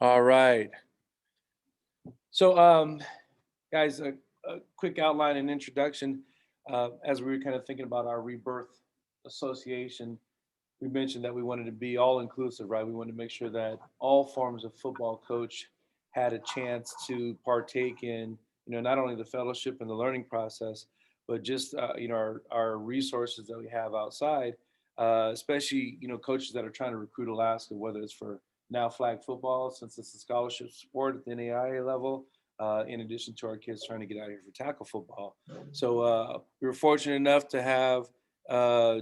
All right. So, guys, a quick outline and introduction. As we were kind of thinking about our Rebirth Association, we mentioned that we wanted to be all inclusive, right? We wanted to make sure that all forms of football coach had a chance to partake in, not only the fellowship and the learning process, but just, our resources that we have outside, especially, coaches that are trying to recruit Alaska, whether it's for now flag football, since it's a scholarship sport at the NAIA level, in addition to our kids trying to get out here for tackle football. So we were fortunate enough to have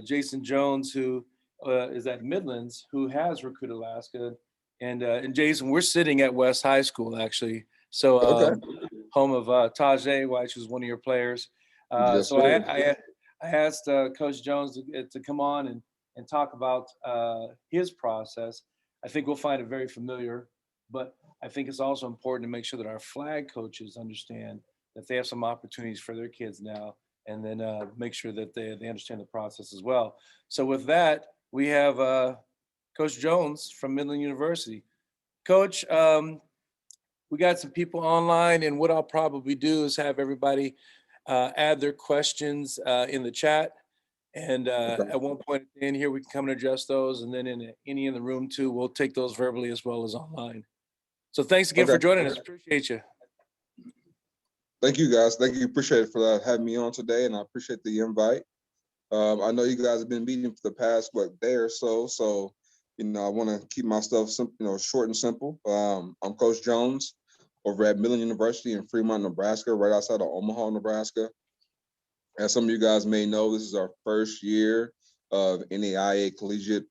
Jason Jones, who is at Midlands, who has recruited Alaska. And Jason, we're sitting at West High School, actually. So Okay. home of Tajay White, who's one of your players. Yes, So sir. I asked Coach Jones to come on and talk about his process. I think we'll find it very familiar, but I think it's also important to make sure that our flag coaches understand that they have some opportunities for their kids now, and then make sure that they understand the process as well. So with that, we have Coach Jones from Midland University. Coach, we got some people online, and what I'll probably do is have everybody add their questions in the chat. And Okay. at one point at the end here, we can come and address those. And then any in the room too, we'll take those verbally as well as online. So thanks again Okay. for joining us. Appreciate you. Thank you, guys. Thank you. Appreciate it for having me on today, and I appreciate the invite. I know you guys have been meeting for the past day or so. So, I want to keep my stuff short and simple. I'm Coach Jones over at Midland University in Fremont, Nebraska, right outside of Omaha, Nebraska. As some of you guys may know, this is our first year of NAIA collegiate,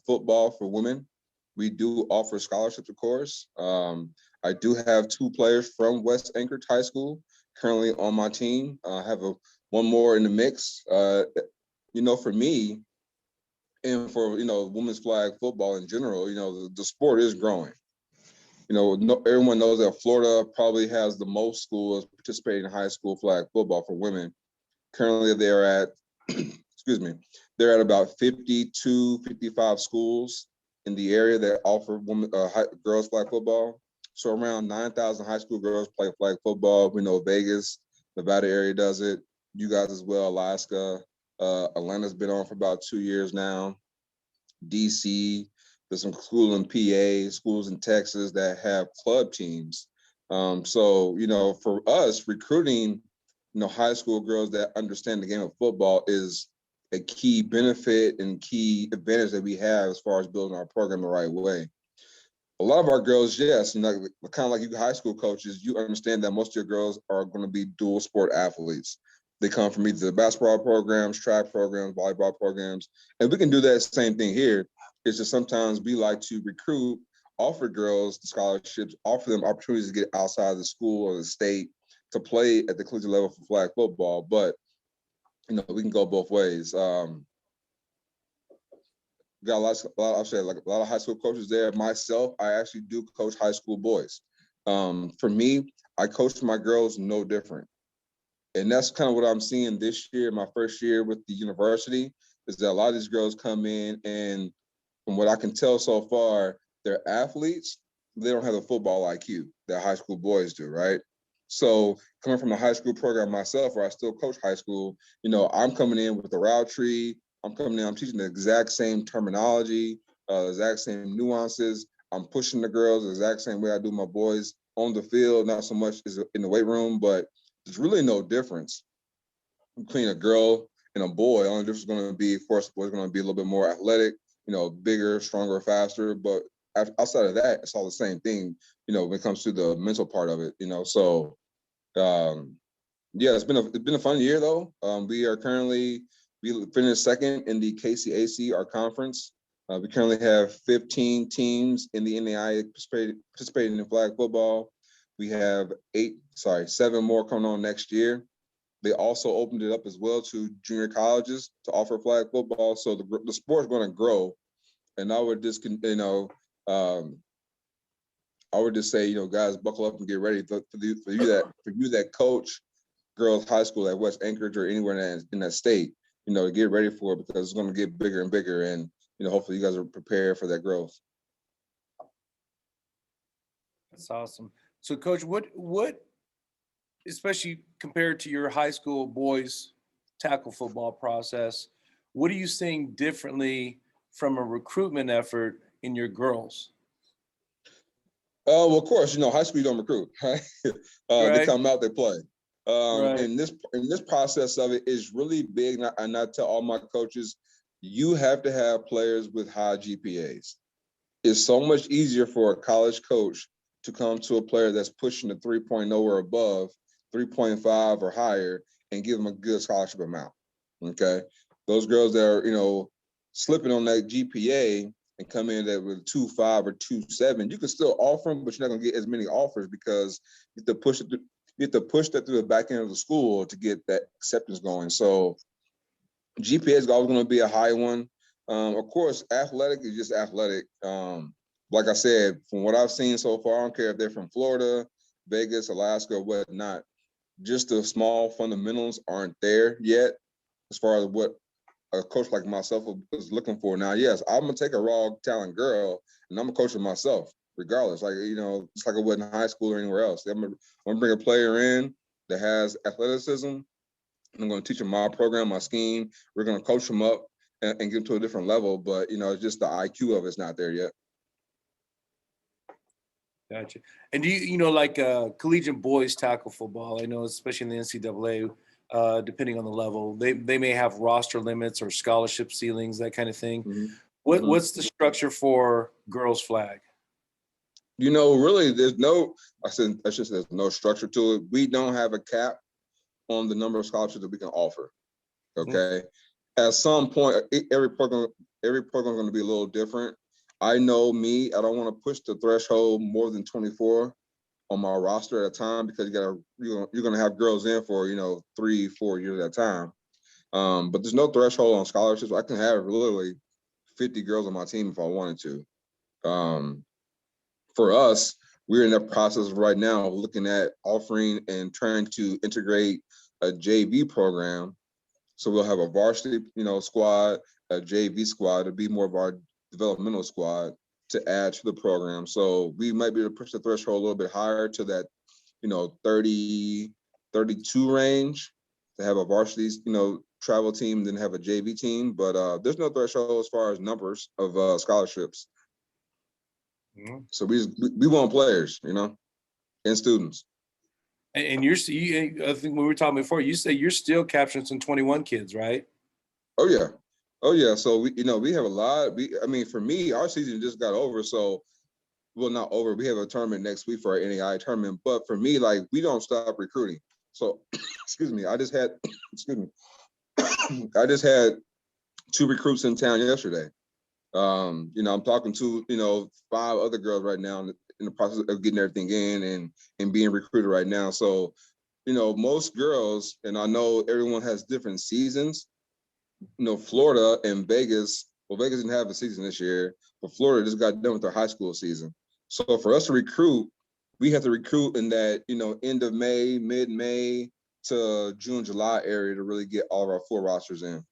football for women. We do offer scholarships, of course. I do have two players from West Anchorage High School currently on my team. I have one more in the mix. For me and for women's flag football in general, the sport is growing. Everyone knows that Florida probably has the most schools participating in high school flag football for women. Currently, they're at, excuse me, they're at about 52, 55 schools in the area that offer girls flag football. So around 9,000 high school girls play flag football. We know Vegas, Nevada area does it. You guys as well, Alaska. Atlanta's been on for about 2 years now. DC, there's some schools in PA, schools in Texas that have club teams. So, for us, recruiting high school girls that understand the game of football is a key benefit and key advantage that we have as far as building our program the right way. A lot of our girls, yes, kind of like you high school coaches, you understand that most of your girls are going to be dual sport athletes. They come from either the basketball programs, track programs, volleyball programs, and we can do that same thing here. It's just sometimes we like to recruit, offer girls the scholarships, offer them opportunities to get outside the school or the state to play at the collegiate level for flag football, but we can go both ways. Got a lot of high school coaches there. Myself, I actually do coach high school boys. For me, I coach my girls no different, and that's kind of what I'm seeing this year. My first year with the university is that a lot of these girls come in, and from what I can tell so far, they're athletes. They don't have the football IQ that high school boys do, right? So coming from a high school program myself, where I still coach high school, I'm coming in with the route tree. I'm coming in, I'm teaching the exact same terminology, the exact same nuances. I'm pushing the girls the exact same way I do my boys on the field, not so much as in the weight room, but there's really no difference between a girl and a boy. Only difference is going to be, of course, the boy's going to be a little bit more athletic, bigger, stronger, faster. But outside of that, it's all the same thing, when it comes to the mental part of it, So, yeah, it's been a fun year though. We finished second in the KCAC, our conference. We currently have 15 teams in the NAIA participating in flag football. We have 7 more coming on next year. They also opened it up as well to junior colleges to offer flag football. So the sport is going to grow. And I would just, I would just say, guys, buckle up and get ready for you that coach girls high school at West Anchorage or anywhere in that state, to get ready for it because it's going to get bigger and bigger. And, hopefully you guys are prepared for that growth. That's awesome. So, Coach, what, especially compared to your high school boys tackle football process, what are you seeing differently from a recruitment effort in your girls? Well, of course, high school you don't recruit, right? They Right, come out, they play. right, In this process of it is really big, and I tell all my coaches, you have to have players with high GPAs. It's so much easier for a college coach to come to a player that's pushing the 3.0 or above, 3.5 or higher, and give them a good scholarship amount. Okay. Those girls that are, slipping on that GPA and come in that with 2.5 or 2.7, you can still offer them, but you're not gonna get as many offers because you have to push it through, you have to push that through the back end of the school to get that acceptance going. So GPA is always going to be a high one. Of course, athletic is just athletic. Like I said, from what I've seen so far, I don't care if they're from Florida, Vegas, Alaska, or whatnot, just the small fundamentals aren't there yet as far as what a coach like myself is looking for. Now, yes, I'm going to take a raw talent girl and I'm a coach of myself, regardless. Like, just like I would in high school or anywhere else. I'm going to bring a player in that has athleticism. I'm going to teach them my program, my scheme. We're going to coach them up and get them to a different level. But, it's just the IQ of it's not there yet. gotcha. And do like collegiate boys tackle football? I know, especially in the NCAA, depending on the level, they may have roster limits or scholarship ceilings, that kind of thing. Mm-hmm. What's the structure for girls flag? Really, I should say there's no structure to it. We don't have a cap on the number of scholarships that we can offer. Okay. At some point, every program is going to be a little different. I know me, I don't want to push the threshold more than 24 on my roster at a time because you're going to have girls in for 3-4 years at a time. But there's no threshold on scholarships. I can have literally 50 girls on my team if I wanted to. For us, we're in the process right now of looking at offering and trying to integrate a JV program. So we'll have a varsity, squad, a JV squad to be more of our developmental squad to add to the program. So we might be able to push the threshold a little bit higher to that, 30, 32 range to have a varsity, travel team, then have a JV team. But there's no threshold as far as numbers of scholarships. So we want players, and students. And I think when we were talking before, you say you're still capturing some 21 kids, right? Oh yeah. Oh yeah. So we have a lot. For me, our season just got over. So, well, not over. We have a tournament next week for our NAI tournament. But for me, like, we don't stop recruiting. So, excuse me. I just had, excuse me. I just had 2 recruits in town yesterday. I'm talking to 5 other girls right now in the process of getting everything in and being recruited right now. So, most girls, and I know everyone has different seasons. Florida and Vegas, well, Vegas didn't have a season this year, but Florida just got done with their high school season. So for us to recruit, we have to recruit in that, end of May, mid-May to June, July area to really get all of our full rosters in.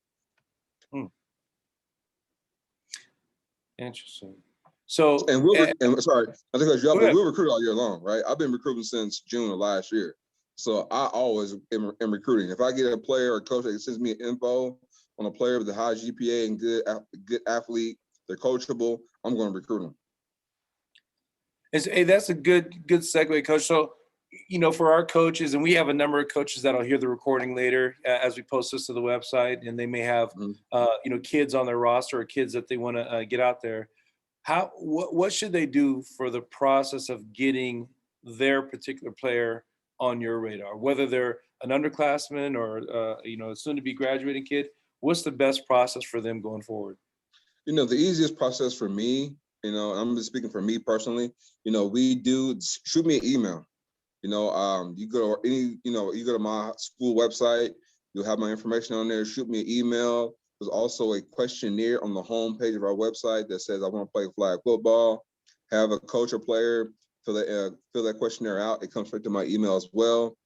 Interesting. So, Sorry, I think we'll recruit all year long, right? I've been recruiting since June of last year. So I always am recruiting. If I get a player or coach that sends me info on a player with a high GPA and good athlete, they're coachable, I'm going to recruit them. hey, that's a good segue, Coach. So, for our coaches, and we have a number of coaches that'll hear the recording later as we post this to the website, and they may have, kids on their roster or kids that they want to get out there. What should they do for the process of getting their particular player on your radar, whether they're an underclassman or a soon to be graduating kid? What's the best process for them going forward? The easiest process for me, I'm just speaking for me personally, we do shoot me an email. You go to you go to my school website, you'll have my information on there. Shoot me an email. There's also a questionnaire on the homepage of our website that says I want to play flag football. Have a coach or player fill that questionnaire out. It comes straight to my email as well.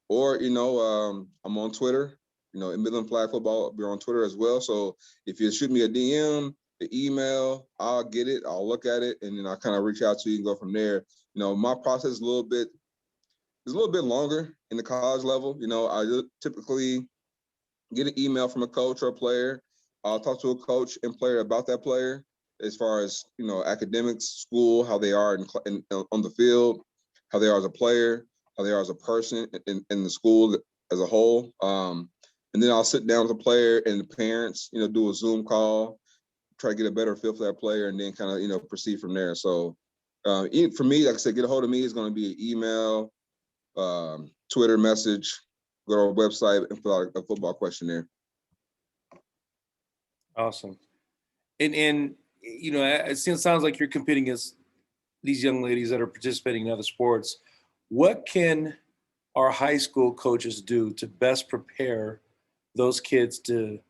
Or I'm on Twitter. In Midland Flag Football, we're on Twitter as well. So if you shoot me a DM, the email, I'll get it, I'll look at it, and then I kind of reach out to you and go from there. My process is a little bit longer in the college level. I typically get an email from a coach or a player. I'll talk to a coach and player about that player as far as, academics, school, how they are on the field, how they are as a player, how they are as a person in the school as a whole. And then I'll sit down with the player and the parents, do a Zoom call, try to get a better feel for that player, and then kind of, proceed from there. So for me, like I said, get a hold of me. It's going to be an email, Twitter message, go to our website and fill out a football questionnaire. Awesome. And it sounds like you're competing against these young ladies that are participating in other sports. What can our high school coaches do to best prepare those kids to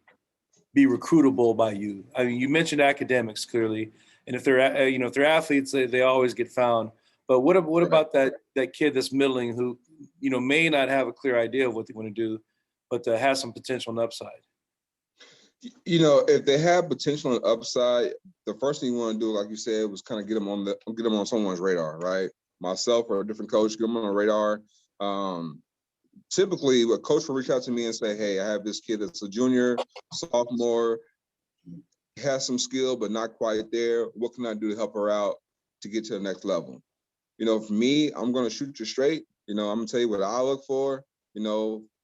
be recruitable by you? I mean, you mentioned academics clearly, and if they're if they're athletes, they always get found. But what about that kid that's middling who may not have a clear idea of what they want to do, but has some potential and upside? If they have potential and upside, the first thing you want to do, like you said, was kind of get them on someone's radar, right? Myself or a different coach, get them on the radar. Typically, a coach will reach out to me and say, "Hey, I have this kid that's a junior, sophomore, has some skill, but not quite there. What can I do to help her out to get to the next level?" For me, I'm going to shoot you straight. I'm going to tell you what I look for,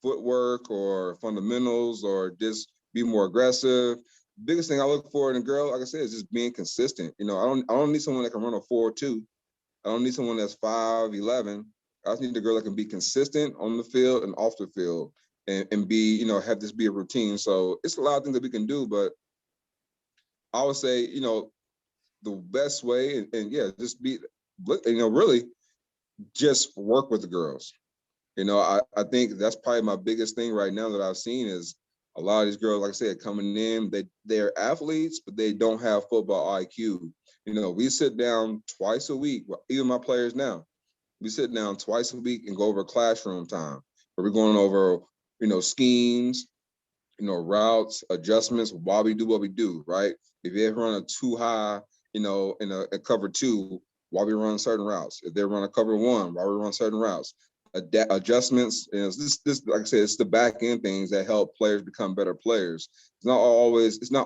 footwork or fundamentals or just be more aggressive. Biggest thing I look for in a girl, like I said, is just being consistent. I don't need someone that can run a 4.2. I don't need someone that's 5'11". I just need a girl that can be consistent on the field and off the field and be, have this be a routine. So it's a lot of things that we can do, but I would say, the best way and yeah, just be, really just work with the girls. I think that's probably my biggest thing right now that I've seen is a lot of these girls, like I said, coming in, they're athletes, but they don't have football IQ. We sit down twice a week, even my players now, we sit down twice a week and go over classroom time where we're going over, schemes, routes, adjustments, why we do what we do, right? If you ever run a too high, in a cover two, why we run certain routes. If they run a cover one, why we run certain routes. Adjustments, this like I said, it's the back end things that help players become better players. It's not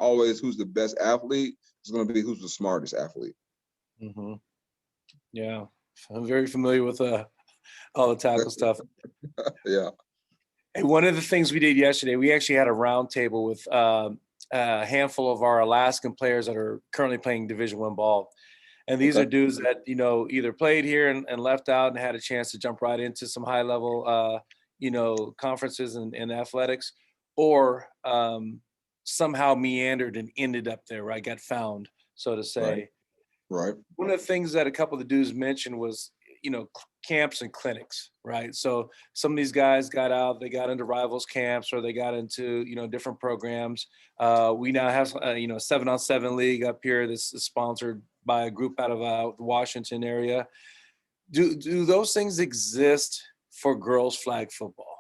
always who's the best athlete. It's going to be who's the smartest athlete. Mm-hmm. Yeah, I'm very familiar with all the tackle stuff. Yeah. Hey, one of the things we did yesterday, we actually had a round table with a handful of our Alaskan players that are currently playing Division I ball. And these are dudes that, either played here and left out and had a chance to jump right into some high level, conferences and athletics, or somehow meandered and ended up there, right? Got found, so to say. Right. One of the things that a couple of the dudes mentioned was, camps and clinics, right? So some of these guys got out, they got into rivals camps or they got into, different programs. We now have, a 7-on-7 league up here that's sponsored by a group out of the Washington area. Do those things exist for girls flag football?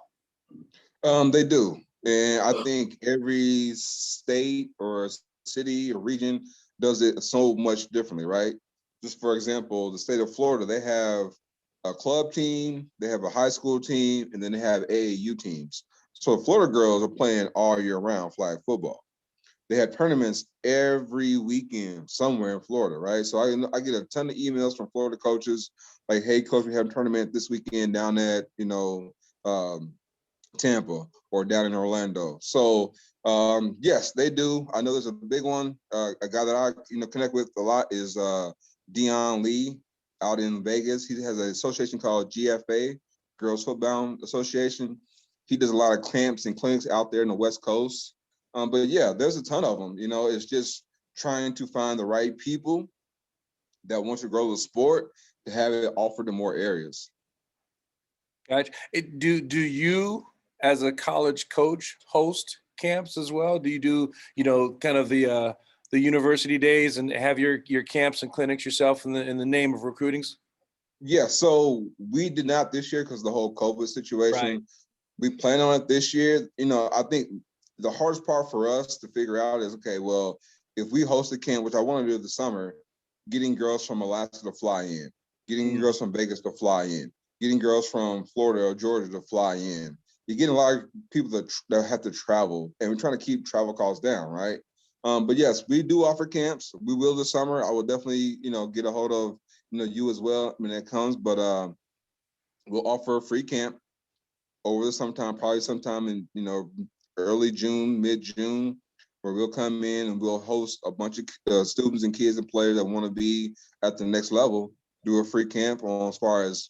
They do. And I think every state or city or region does it so much differently, right? Just for example, the state of Florida, they have a club team, they have a high school team, and then they have AAU teams. So Florida girls are playing all year round flag football. They have tournaments every weekend somewhere in Florida, right? So I get a ton of emails from Florida coaches like, "Hey, coach, we have a tournament this weekend down at, Tampa or down in Orlando." So yes, they do. I know there's a big one. A guy that I connect with a lot is Dion Lee out in Vegas. He has an association called GFA, Girls Football Association. He does a lot of camps and clinics out there in the West Coast. But yeah, there's a ton of them. It's just trying to find the right people that want to grow the sport to have it offered in more areas. Gotcha. Do you, as a college coach, host camps as well? Do you do, kind of the university days and have your camps and clinics yourself in the name of recruitings? Yeah, so we did not this year because of the whole COVID situation. Right. We plan on it this year. I think the hardest part for us to figure out is, okay, well, if we host a camp, which I want to do this summer, getting girls from Alaska to fly in, getting girls from Vegas to fly in, getting girls from Florida or Georgia to fly in. You're getting a lot of people that have to travel, and we're trying to keep travel costs down, right? But yes, we do offer camps. We will this summer. I will definitely, get a hold of, you as well when it comes. But we'll offer a free camp over the summertime, probably sometime in, early June, mid-June, where we'll come in and we'll host a bunch of students and kids and players that want to be at the next level, do a free camp on as far as,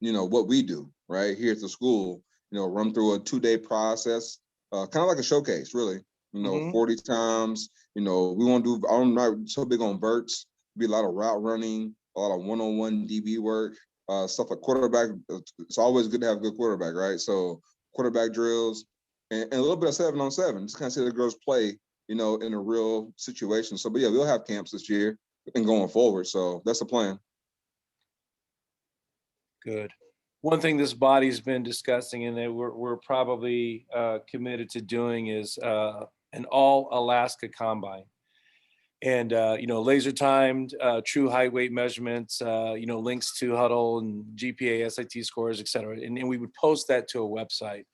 what we do right here at the school, run through a 2-day process, kind of like a showcase, really, 40 times, we want to do, I'm not so big on verts, be a lot of route running, a lot of one-on-one DB work, stuff like quarterback. It's always good to have a good quarterback, right? So quarterback drills and a little bit of 7-on-7, just kind of see the girls play, in a real situation. So, but yeah, we'll have camps this year and going forward. So that's the plan. Good. One thing this body's been discussing and that we're probably committed to doing is an all Alaska combine. And, laser timed, true height weight measurements, links to huddle and GPA, SAT scores, et cetera. And we would post that to a website.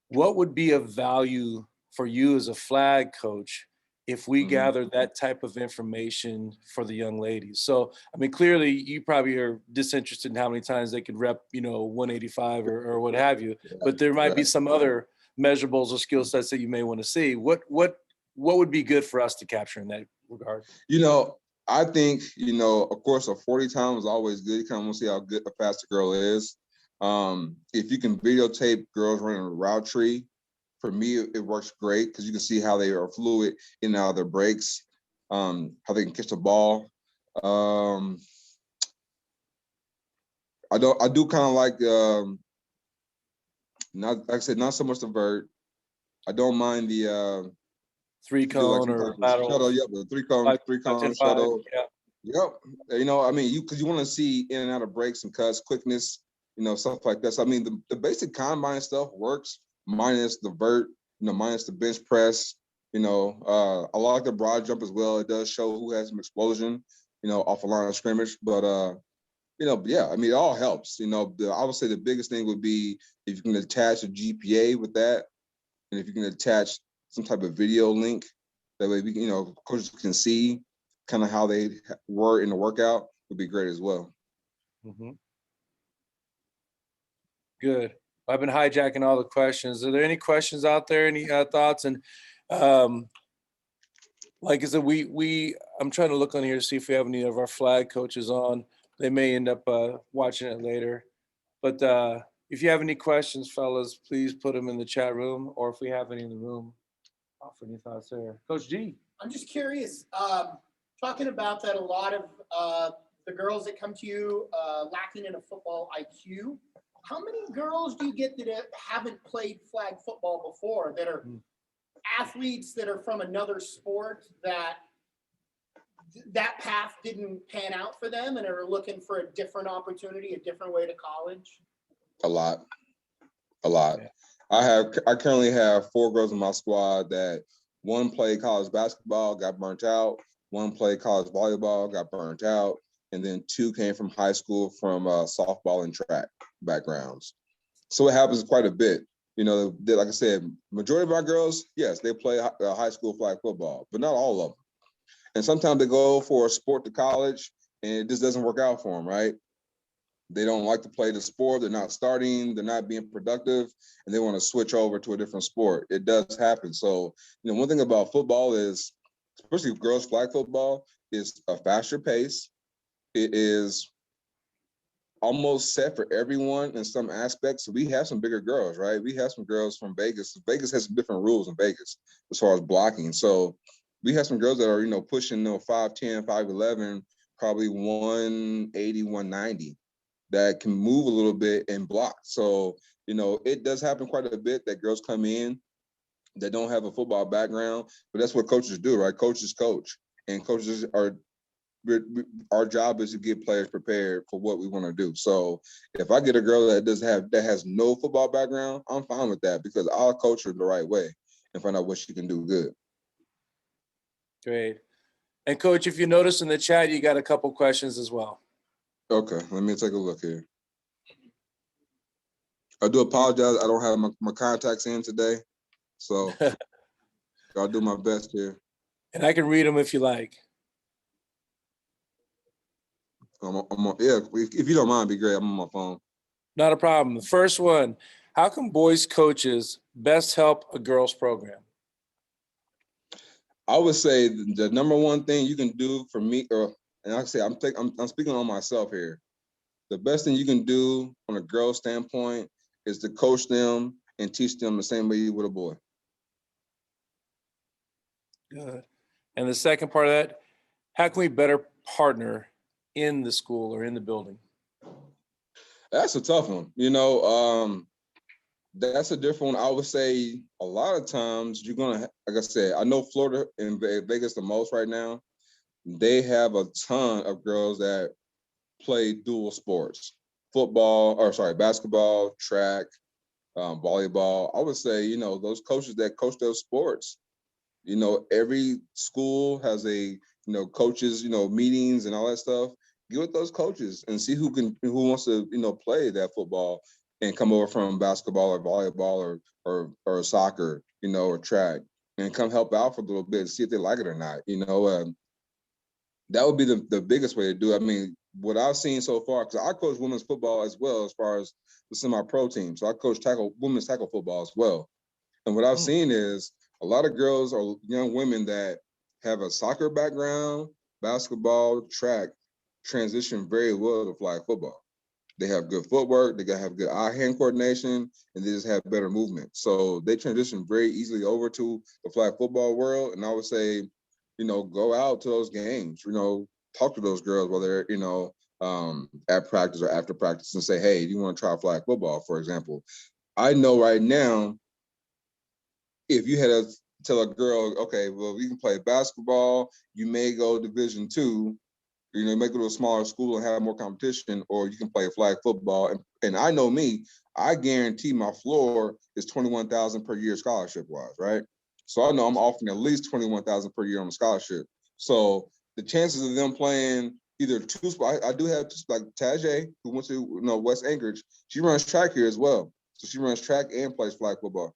What would be of value for you as a flag coach if we gathered that type of information for the young ladies? So, I mean, clearly you probably are disinterested in how many times they could rep, 185 or what have you, but there might be some other measurables or skill sets that you may want to see. What would be good for us to capture in that regard? I think, of course, a 40 time is always good. You kind of want to see how good a fast the girl is. If you can videotape girls running a route tree, for me, it works great because you can see how they are fluid in and out of their breaks, how they can catch the ball. I do kind of like, not like I said, not so much the vert. I don't mind the 3-cone or lateral shuttle. Yep, the three cone shuttle. Yep. Because you want to see in and out of breaks and cuts, quickness, stuff like that. So I mean, the basic combine stuff works, minus the vert, minus the bench press. I like the broad jump as well. It does show who has some explosion, off a line of scrimmage. But yeah, I mean, it all helps. I would say the biggest thing would be if you can attach a GPA with that, and if you can attach some type of video link, that way we can, coaches can see kind of how they were in the workout, would be great as well. Good. I've been hijacking all the questions. Are there any questions out there? Any thoughts? And like I said, I'm trying to look on here to see if we have any of our flag coaches on. They may end up watching it later. But if you have any questions, fellas, please put them in the chat room, or if we have any in the room, offer any thoughts there. Coach G. I'm just curious, talking about that, a lot of the girls that come to you lacking in a football IQ. How many girls do you get that haven't played flag football before, that are athletes that are from another sport that path didn't pan out for them and are looking for a different opportunity, a different way to college? A lot. Yeah. I currently have 4 girls in my squad that one played college basketball, got burnt out. One played college volleyball, got burnt out. And then 2 came from high school from softball and track backgrounds. So it happens quite a bit. Like I said, majority of our girls, yes, they play high school flag football, but not all of them. And sometimes they go for a sport to college and it just doesn't work out for them, right? They don't like to play the sport. They're not starting. They're not being productive, and they want to switch over to a different sport. It does happen. So, one thing about football is, especially girls flag football, is a faster pace. It is almost set for everyone in some aspects. We have some bigger girls, right? We have some girls from Vegas. Vegas has some different rules in Vegas as far as blocking. So we have some girls that are, pushing 5'10", 5'11", probably 180, 190, that can move a little bit and block. So, it does happen quite a bit that girls come in that don't have a football background, but that's what coaches do, right? Coaches coach, and coaches are, our job is to get players prepared for what we want to do. So if I get a girl that has no football background, I'm fine with that, because I'll coach her the right way and find out what she can do good. Great. And Coach, if you notice in the chat, you got a couple questions as well. Okay, let me take a look here. I do apologize. I don't have my contacts in today, so I'll do my best here. And I can read them if you like. Yeah, if you don't mind, it'd be great. I'm on my phone. Not a problem. The first one, how can boys coaches best help a girls program? I would say the number one thing you can do for me, and I say I'm speaking on myself here. The best thing you can do from a girl standpoint is to coach them and teach them the same way you would a boy. Good. And the second part of that, how can we better partner in the school or in the building? That's a tough one. That's a different one. I would say a lot of times you're gonna, like I said, I know Florida and Vegas the most right now. They have a ton of girls that play dual sports, basketball, track, volleyball. I would say, those coaches that coach those sports, every school has coaches, meetings and all that stuff. Get with those coaches and see who wants to, play that football and come over from basketball or volleyball or soccer, or track, and come help out for a little bit, see if they like it or not. That would be the biggest way to do it. I mean, what I've seen so far, because I coach women's football as well as far as the semi-pro team. So I coach women's tackle football as well. And what I've seen is a lot of girls or young women that have a soccer background, basketball, track, transition very well to flag football. They have good footwork, they have good eye-hand coordination, and they just have better movement. So they transition very easily over to the flag football world. And I would say, go out to those games, talk to those girls, whether they're, at practice or after practice, and say, hey, do you want to try flag football, for example? I know right now, if you had to tell a girl, okay, well, we can play basketball, you may go Division II, you may go to a smaller school and have more competition, or you can play flag football. And I know me, I guarantee my floor is $21,000 per year scholarship wise, right? So I know I'm offering at least $21,000 per year on a scholarship. So the chances of them playing either two spots, I do have like Tajay, who went to West Anchorage. She runs track here as well. So she runs track and plays flag football.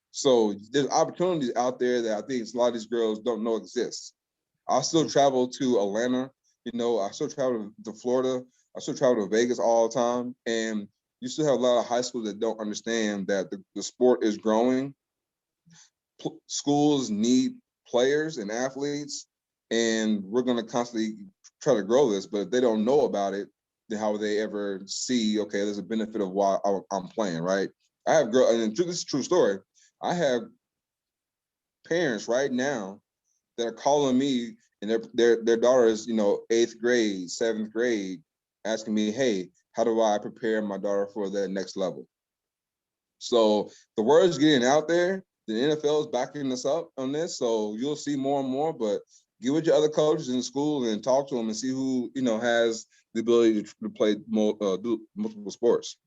So there's opportunities out there that I think a lot of these girls don't know exist. I still travel to Atlanta, I still travel to Florida, I still travel to Vegas all the time. And you still have a lot of high schools that don't understand that the sport is growing. Schools need players and athletes, and we're going to constantly try to grow this. But if they don't know about it, then how would they ever see, okay, there's a benefit of why I'm playing, right? I have girls, and this is a true story. I have parents right now that are calling me, and their daughter is, 8th grade, 7th grade, asking me, hey, how do I prepare my daughter for the next level? So the word is getting out there. The NFL is backing us up on this, so you'll see more and more. But get with your other coaches in school and talk to them and see who has the ability to play do multiple sports.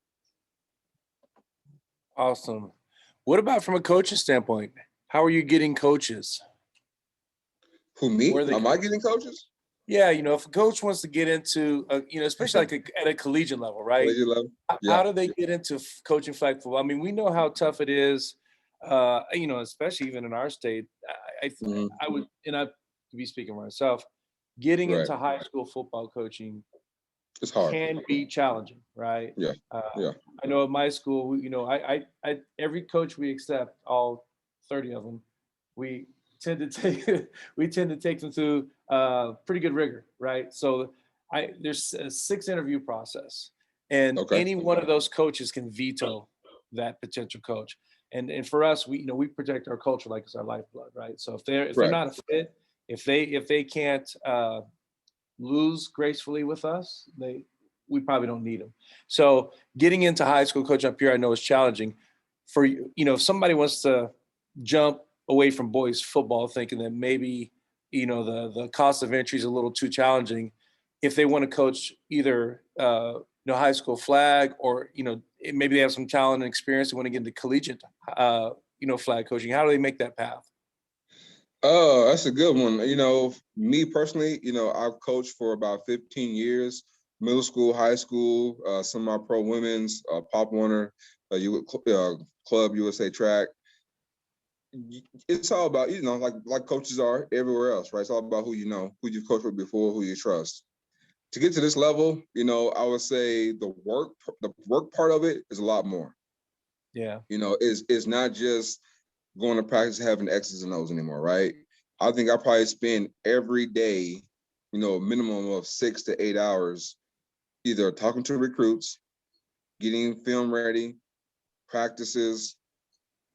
Awesome. What about from a coaching standpoint? How are you getting coaches? Who, me? Am I getting coaches? Yeah, if a coach wants to get into, especially at a collegiate level, right? Collegiate level? Yeah. How do they get into coaching flag football? I mean, we know how tough it is, especially even in our state. I would, and I to be speaking for myself, getting into high school football coaching, it's hard, can be challenging, right? Yeah. I know at my school, I every coach we accept, all 30 of them, we tend to take them through pretty good rigor, right? So there's a 6 interview process, and any one of those coaches can veto that potential coach. And for us, we protect our culture like it's our lifeblood, right? So if they're not a fit, if they can't lose gracefully with us, we probably don't need them. So getting into high school coaching up here, I know is challenging. For if somebody wants to jump away from boys football, thinking that maybe the cost of entry is a little too challenging, if they want to coach either high school flag, or maybe they have some talent and experience, they want to get into collegiate flag coaching, how do they make that path? Oh, that's a good one. Me personally, I've coached for about 15 years, middle school, high school, some of my pro women's, Pop Warner, Club USA Track. It's all about, like coaches are everywhere else, right? It's all about who you know, who you've coached with before, who you trust. To get to this level, I would say the work part of it is a lot more. Yeah. It's not just going to practice having X's and O's anymore, right? I think I probably spend every day, a minimum of 6 to 8 hours, either talking to recruits, getting film ready, practices,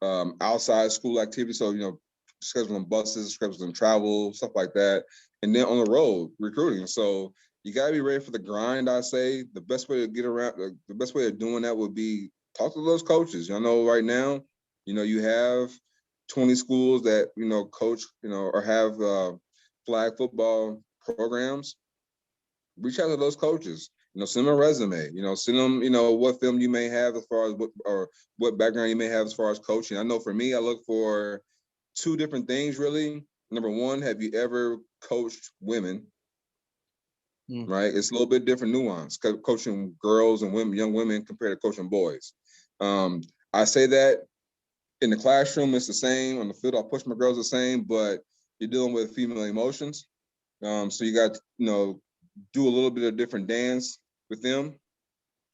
outside school activities. So, scheduling buses, scheduling travel, stuff like that. And then on the road, recruiting. So you got to be ready for the grind, I say. The best way to get around, the best way of doing that would be talk to those coaches. I know right now, you have 20 schools that, coach, or have flag football programs. Reach out to those coaches. Send them a resume. Send them, what film you may have as far as what background you may have as far as coaching. I know for me, I look for two different things really. Number one, have you ever coached women? Right, it's a little bit different nuance. Coaching girls and women, young women, compared to coaching boys. I say that in the classroom, it's the same. On the field, I push my girls the same, but you're dealing with female emotions. So you got to, do a little bit of different dance with them.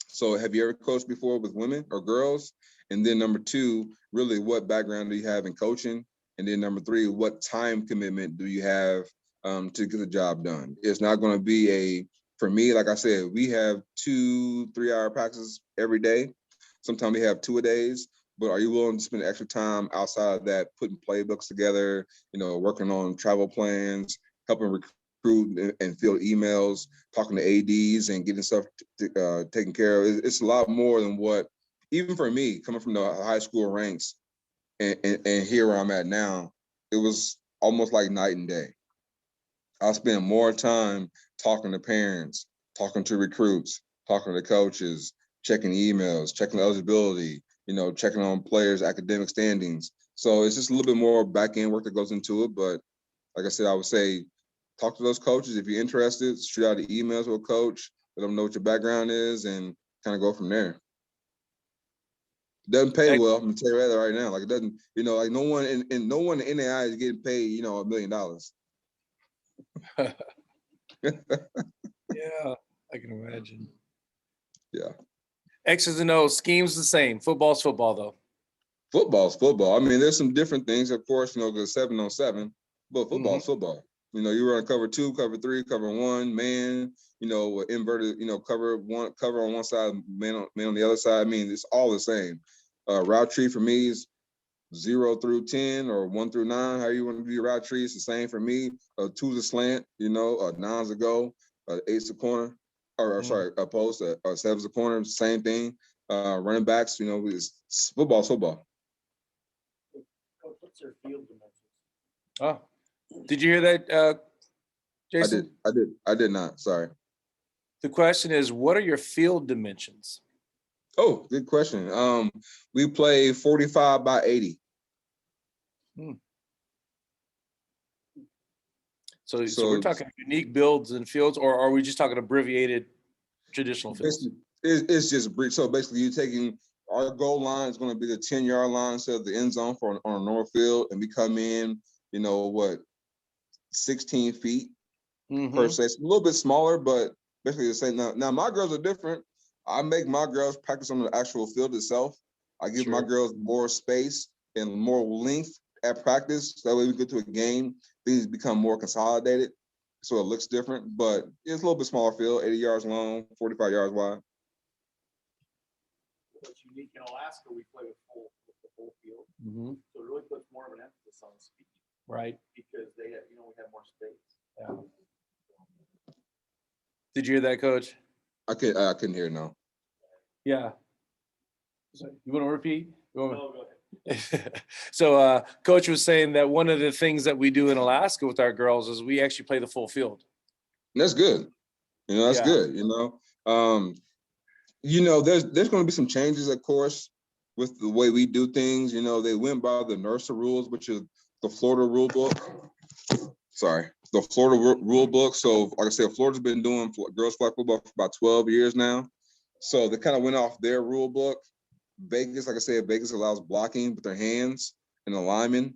So have you ever coached before with women or girls? And then number two, really what background do you have in coaching? And then number three, what time commitment do you have to get the job done? It's not going to be for me, like I said, we have 2-3 hour practices every day. Sometimes we have 2-a-days, but are you willing to spend extra time outside of that, putting playbooks together, working on travel plans, helping recruit and field emails, talking to ADs and getting stuff taken care of? It's a lot more than what, even for me, coming from the high school ranks and here where I'm at now, it was almost like night and day. I spend more time talking to parents, talking to recruits, talking to coaches, checking emails, checking eligibility, checking on players' academic standings. So it's just a little bit more back end work that goes into it. But like I said, I would say talk to those coaches. If you're interested, shoot out the emails to a coach, let them know what your background is, and kind of go from there. It doesn't pay well. I'm gonna tell you that right now. Like it doesn't, like no one in NAI is getting paid, $1 million. Yeah, I can imagine. Yeah. X's and O's, scheme's the same. Football's football, though. Football's football. I mean, there's some different things, of course, the 7-on-7, but football's football. You run cover 2, cover 3, cover 1, man, inverted, cover on one side, man on the other side. I mean, it's all the same. Route tree for me is 0 through 10 or 1 through 9, how you want to do your route tree. It's the same for me. 2's a slant, 9's a go, 8's a corner, or sorry, a post, 7's a corner, same thing. Running backs, it's football. What's their field dimensions? Oh, did you hear that, Jaison? I did not. Sorry. The question is, what are your field dimensions? Oh, good question. We play 45 by 80. So we're talking unique builds and fields, or are we just talking abbreviated traditional fields? It's just brief. So basically, you're taking our goal line is going to be the 10-yard line instead of the end zone on a normal field, and we come in, 16 feet per se. It's a little bit smaller, but basically the same. Now my girls are different. I make my girls practice on the actual field itself. I give my girls more space and more length at practice. That way we get to a game, things become more consolidated. So it looks different, but it's a little bit smaller field, 80 yards long, 45 yards wide. What's unique in Alaska, we play with the full field. So it really puts more of an emphasis on speed. Right. Because they have, we have more space. Yeah. Did you hear that, Coach? I couldn't hear, no. Yeah. So you want to repeat? No, go ahead. So Coach was saying that one of the things that we do in Alaska with our girls is we actually play the full field. And that's good. That's good. There's going to be some changes, of course, with the way we do things. They went by the NERSA rules, which is the Florida rule book. Sorry, the Florida rule book. So, like I said, Florida's been doing girls flag football for about 12 years now. So they kind of went off their rule book. Vegas, like I said, Vegas allows blocking with their hands and the linemen.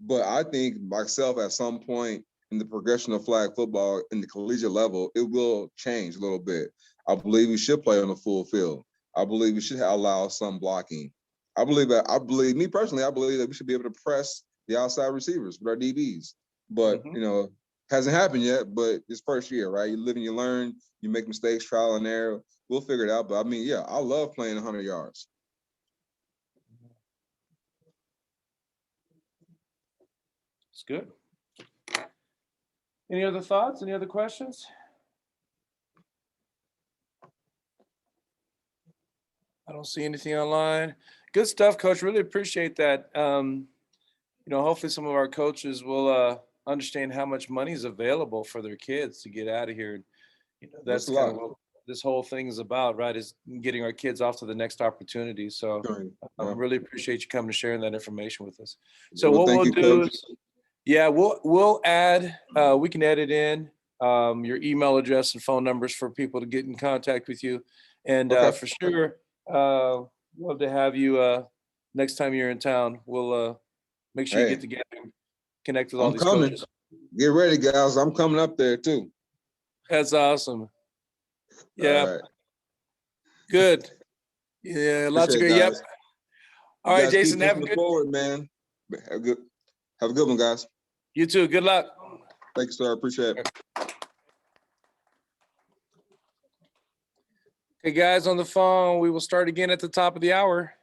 But I think myself, at some point in the progression of flag football in the collegiate level, it will change a little bit. I believe we should play on the full field. I believe we should allow some blocking. I believe me personally, I believe that we should be able to press the outside receivers with our DBs. But, you know, hasn't happened yet, but it's first year, right? You live and you learn, you make mistakes, trial and error. We'll figure it out. But I mean, yeah, I love playing 100 yards. It's good. Any other thoughts? Any other questions? I don't see anything online. Good stuff, Coach. Really appreciate that. You know, hopefully some of our coaches will understand how much money is available for their kids to get out of here. You know, that's kind of what this whole thing is about, right? Is getting our kids off to the next opportunity. So I really appreciate you coming and sharing that information with us. So what we'll do is, yeah, we'll add, we can edit in your email address and phone numbers for people to get in contact with you. And for sure, love to have you next time you're in town. We'll make sure you get together and connect with all these coaches. Get ready, guys. I'm coming up there too. That's awesome. Yeah. Good. Yeah, lots of good. Yep. All right, Jaison, have a good forward, man. Have a good one, guys. You too. Good luck. Thank you, sir. Appreciate it. Okay, guys on the phone, we will start again at the top of the hour.